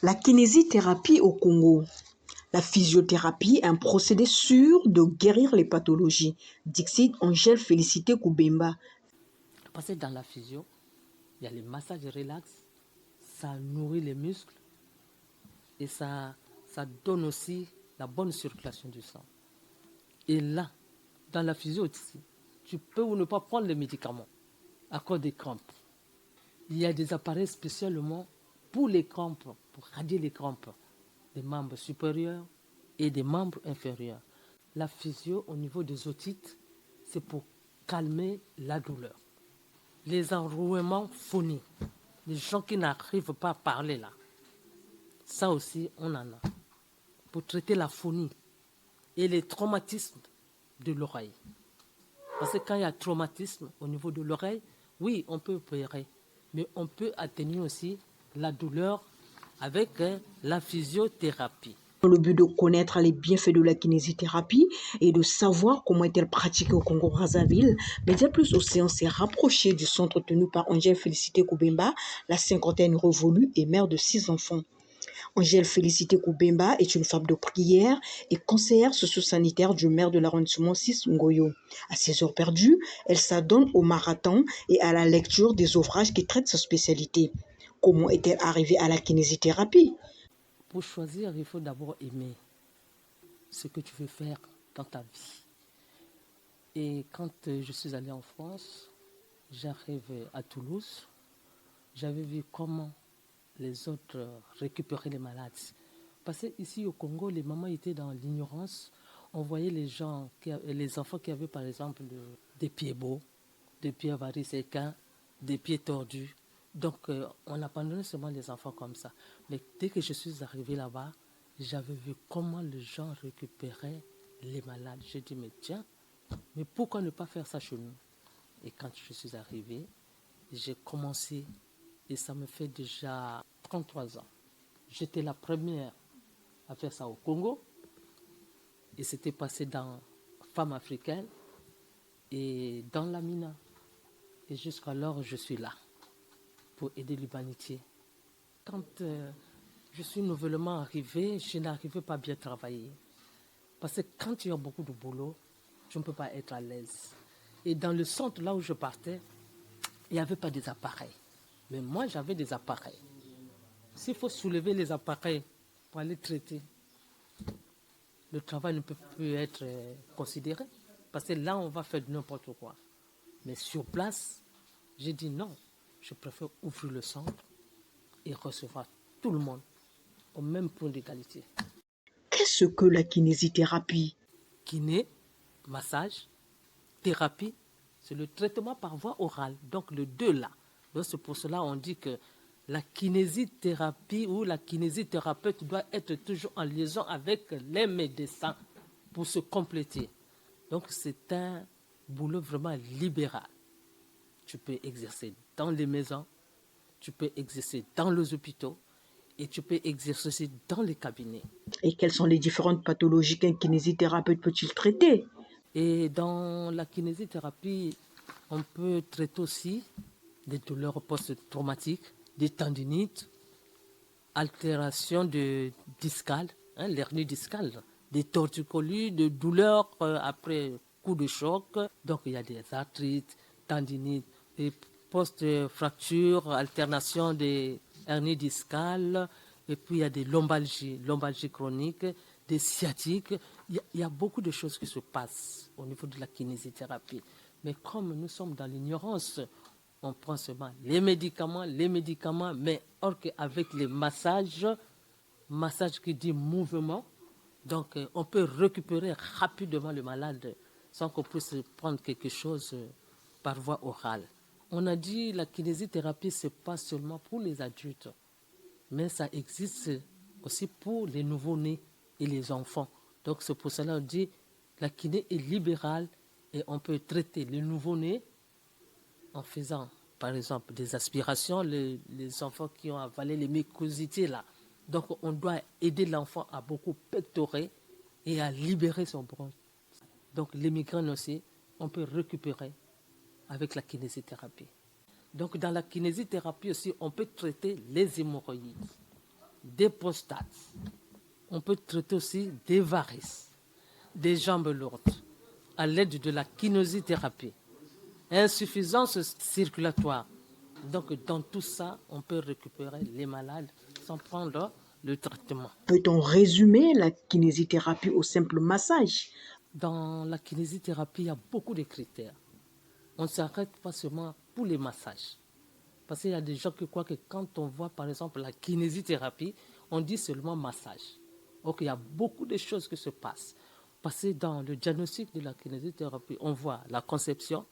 La kinésithérapie au Congo. La physiothérapie est un procédé sûr de guérir les pathologies. Dixit Angèle Félicité Koubemba. Parce que dans la physio, il y a les massages relax, ça nourrit les muscles et ça donne aussi la bonne circulation du sang. Et là, dans la physio aussi, tu peux ou ne pas prendre les médicaments à cause des crampes. Il y a des appareils spécialement pour les crampes, pour radier les crampes des membres supérieurs et des membres inférieurs. La physio au niveau des otites, c'est pour calmer la douleur. Les enrouements phoniques, les gens qui n'arrivent pas à parler là, ça aussi on en a. Pour traiter la phonie et les traumatismes de l'oreille. Parce que quand il y a traumatisme au niveau de l'oreille, oui, on peut opérer, mais on peut atténuer aussi la douleur avec la physiothérapie. Dans le but de connaître les bienfaits de la kinésithérapie et de savoir comment est-elle pratiquée au Congo-Brazzaville, Média Plus Océan s'est rapproché du centre tenu par Angèle Félicité Koubemba, la cinquantaine révolue et mère de 6 enfants. Angèle Félicité Koubemba est une femme de prière et conseillère socio-sanitaire du maire de l'arrondissement 6 Ngoyo. À ses heures perdues, elle s'adonne au marathon et à la lecture des ouvrages qui traitent sa spécialité. Comment est-elle arrivée à la kinésithérapie? Pour choisir, il faut d'abord aimer ce que tu veux faire dans ta vie. Et quand je suis allée en France, j'arrive à Toulouse, j'avais vu comment les autres récupéraient les malades. Parce qu'ici au Congo, les mamans étaient dans l'ignorance. On voyait les enfants qui avaient par exemple des pieds beaux, des pieds variséquins, des pieds tordus. Donc on abandonnait seulement les enfants comme ça. Mais dès que je suis arrivée là-bas, j'avais vu comment les gens récupéraient les malades. J'ai dit, mais tiens, mais pourquoi ne pas faire ça chez nous? Et quand je suis arrivée, j'ai commencé, et ça me fait déjà 33 ans. J'étais la première à faire ça au Congo, et c'était passé dans Femmes africaines et dans la Mina. Et jusqu'alors, je suis là pour aider l'humanité. Quand je suis nouvellement arrivée, je n'arrivais pas à bien travailler. Parce que quand tu as beaucoup de boulot, je ne peux pas être à l'aise. Et dans le centre, là où je partais, il n'y avait pas des appareils. Mais moi, j'avais des appareils. S'il faut soulever les appareils pour aller traiter, le travail ne peut plus être considéré. Parce que là, on va faire n'importe quoi. Mais sur place, j'ai dit non. Je préfère ouvrir le centre et recevoir tout le monde au même point d'égalité. Qu'est-ce que la kinésithérapie? Kiné, massage, thérapie, c'est le traitement par voie orale. Donc le deux là. Donc c'est pour cela qu'on dit que la kinésithérapie ou la kinésithérapeute doit être toujours en liaison avec les médecins pour se compléter. Donc c'est un boulot vraiment libéral. Tu peux exercer dans les maisons, tu peux exercer dans les hôpitaux et tu peux exercer aussi dans les cabinets. Et quelles sont les différentes pathologies qu'un kinésithérapeute peut-il traiter? Et dans la kinésithérapie, on peut traiter aussi des douleurs post-traumatiques, des tendinites, altération de discale, l'hernie discale, des torticolis, des douleurs après coup de choc. Donc il y a des arthrites, tendinites, des post-fractures, alternation des hernies discales, et puis il y a des lombalgies chroniques, des sciatiques. Il y a beaucoup de choses qui se passent au niveau de la kinésithérapie. Mais comme nous sommes dans l'ignorance, on prend seulement les médicaments, mais or qu'avec les massages qui dit mouvement, donc on peut récupérer rapidement le malade sans qu'on puisse prendre quelque chose par voie orale. On a dit la kinésithérapie, ce n'est pas seulement pour les adultes, mais ça existe aussi pour les nouveau-nés et les enfants. Donc c'est pour cela qu'on dit la kiné est libérale et on peut traiter les nouveau-nés en faisant, par exemple, des aspirations, les enfants qui ont avalé les mucosités là. Donc, on doit aider l'enfant à beaucoup pectorer et à libérer son bronche. Donc, les migraines aussi, on peut récupérer avec la kinésithérapie. Donc, dans la kinésithérapie aussi, on peut traiter les hémorroïdes. des prostates. On peut traiter aussi des varices, des jambes lourdes, à l'aide de la kinésithérapie, insuffisance circulatoire. Donc, dans tout ça, on peut récupérer les malades sans prendre le traitement. Peut-on résumer la kinésithérapie au simple massage? Dans la kinésithérapie, il y a beaucoup de critères. On ne s'arrête pas seulement pour les massages. Parce qu'il y a des gens qui croient que quand on voit, par exemple, la kinésithérapie, on dit seulement massage. Donc, il y a beaucoup de choses qui se passent. Parce que dans le diagnostic de la kinésithérapie, on voit la conception,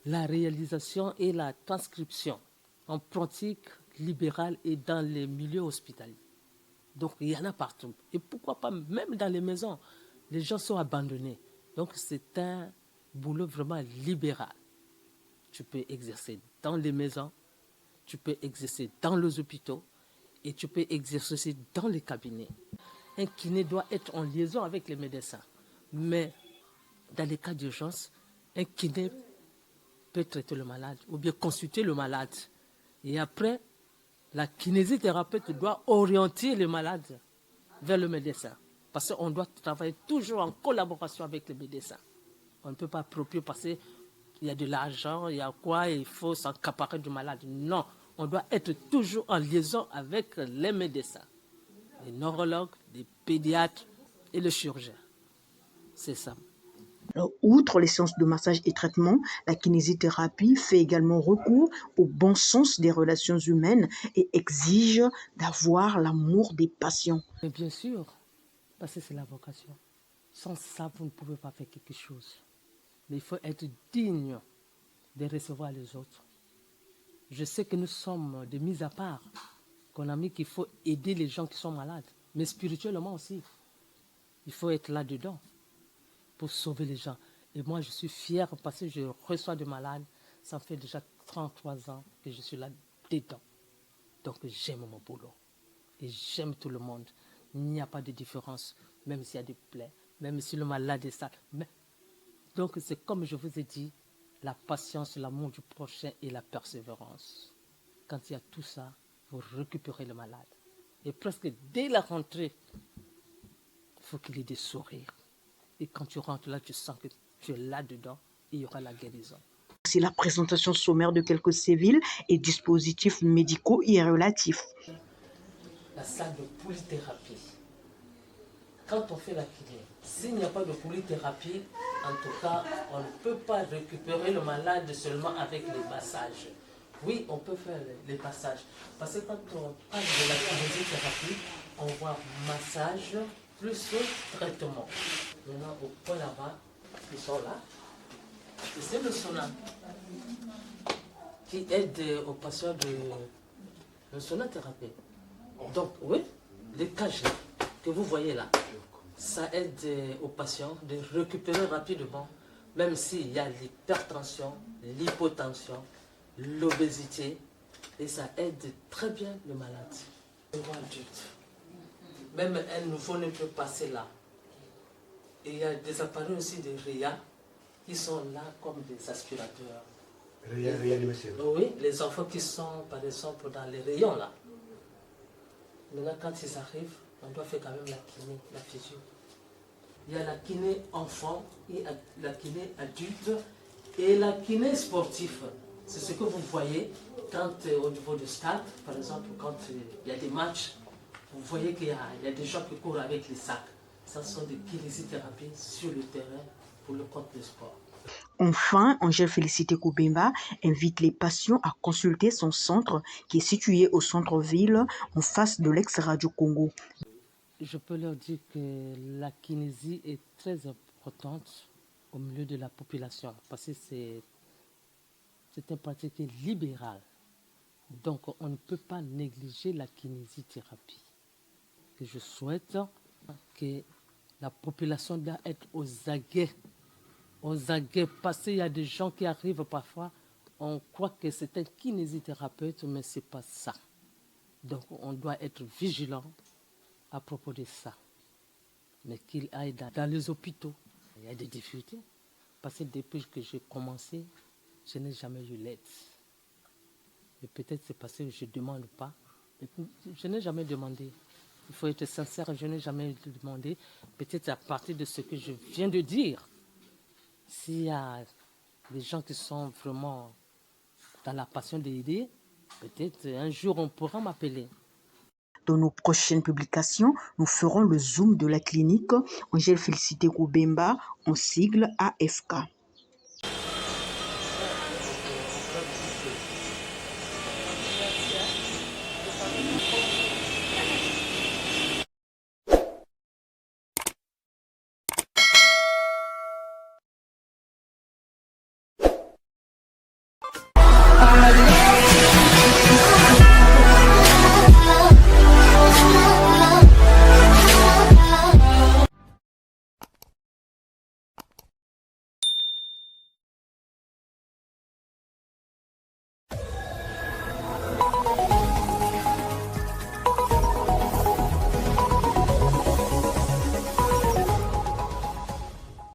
la réalisation et la transcription en pratique libérale et dans les milieux hospitaliers. Donc, il y en a partout. Et pourquoi pas, même dans les maisons, les gens sont abandonnés. Donc, c'est un boulot vraiment libéral. Tu peux exercer dans les maisons, tu peux exercer dans les hôpitaux et tu peux exercer aussi dans les cabinets. Un kiné doit être en liaison avec les médecins. Mais dans les cas d'urgence, un kiné peut traiter le malade ou bien consulter le malade. Et après, la kinésithérapeute doit orienter le malade vers le médecin. Parce qu'on doit travailler toujours en collaboration avec le médecin. On ne peut pas approprier parce qu'il y a de l'argent, il y a quoi, il faut s'accaparer du malade. Non, on doit être toujours en liaison avec les médecins, les neurologues, les pédiatres et le chirurgien. C'est ça. Alors, outre les séances de massage et traitement, la kinésithérapie fait également recours au bon sens des relations humaines et exige d'avoir l'amour des patients. Mais bien sûr, parce que c'est la vocation. Sans ça, vous ne pouvez pas faire quelque chose. Mais il faut être digne de recevoir les autres. Je sais que nous sommes des mis à part, qu'on a mis qu'il faut aider les gens qui sont malades, mais spirituellement aussi. Il faut être là-dedans pour sauver les gens. Et moi, je suis fière parce que je reçois des malades. Ça fait déjà 33 ans que je suis là-dedans. Donc, j'aime mon boulot. Et j'aime tout le monde. Il n'y a pas de différence, même s'il y a des plaies, même si le malade est sale. Donc, c'est comme je vous ai dit, la patience, l'amour du prochain et la persévérance. Quand il y a tout ça, vous récupérez le malade. Et presque dès la rentrée, il faut qu'il ait des sourires. Et quand tu rentres là, tu sens que tu es là-dedans et il y aura la guérison. C'est la présentation sommaire de quelques civils et dispositifs médicaux y relatifs. La salle de polythérapie. Quand on fait la kiné, s'il n'y a pas de polythérapie, en tout cas, on ne peut pas récupérer le malade seulement avec les massages. Oui, on peut faire les massages. Parce que quand on parle de la kinésithérapie, on voit massage plus traitement. Maintenant, au point là-bas, ils sont là. Et c'est le sauna qui aide aux patients de sonothérapie. Donc, oui, les cages là, que vous voyez là, ça aide aux patients de récupérer rapidement, même s'il y a l'hypertension, l'hypotension, l'obésité, et ça aide très bien le malade. Même un nouveau ne peut passer là. Et il y a des appareils aussi de RIA qui sont là comme des aspirateurs. Réanimation. Oui, les enfants qui sont par exemple dans les rayons là. Maintenant, quand ils arrivent, on doit faire quand même la kiné, la physio. Il y a la kiné enfant, et la kiné adulte et la kiné sportive. C'est ce que vous voyez quand au niveau du stade, par exemple, quand il y a des matchs, vous voyez qu'il y a des gens qui courent avec les sacs. Ce sont des kinésithérapies sur le terrain pour le compte du sport. Enfin, Angèle Félicité Koubemba invite les patients à consulter son centre qui est situé au centre-ville en face de l'ex-Radio Congo. Je peux leur dire que la kinésie est très importante au milieu de la population parce que c'est une pratique libérale. Donc, on ne peut pas négliger la kinésithérapie. Et je souhaite que la population doit être aux aguets parce qu'il y a des gens qui arrivent parfois, on croit que c'est un kinésithérapeute, mais ce n'est pas ça. Donc, on doit être vigilant à propos de ça. Mais qu'il aille dans les hôpitaux. Il y a des difficultés. Parce que depuis que j'ai commencé, je n'ai jamais eu l'aide. Et peut-être c'est parce que je ne demande pas. Je n'ai jamais demandé. Il faut être sincère, je n'ai jamais demandé. Peut-être à partir de ce que je viens de dire, s'il y a des gens qui sont vraiment dans la passion d'aider, peut-être un jour on pourra m'appeler. Dans nos prochaines publications, nous ferons le zoom de la clinique Angèle Félicité Koubemba en sigle AFK.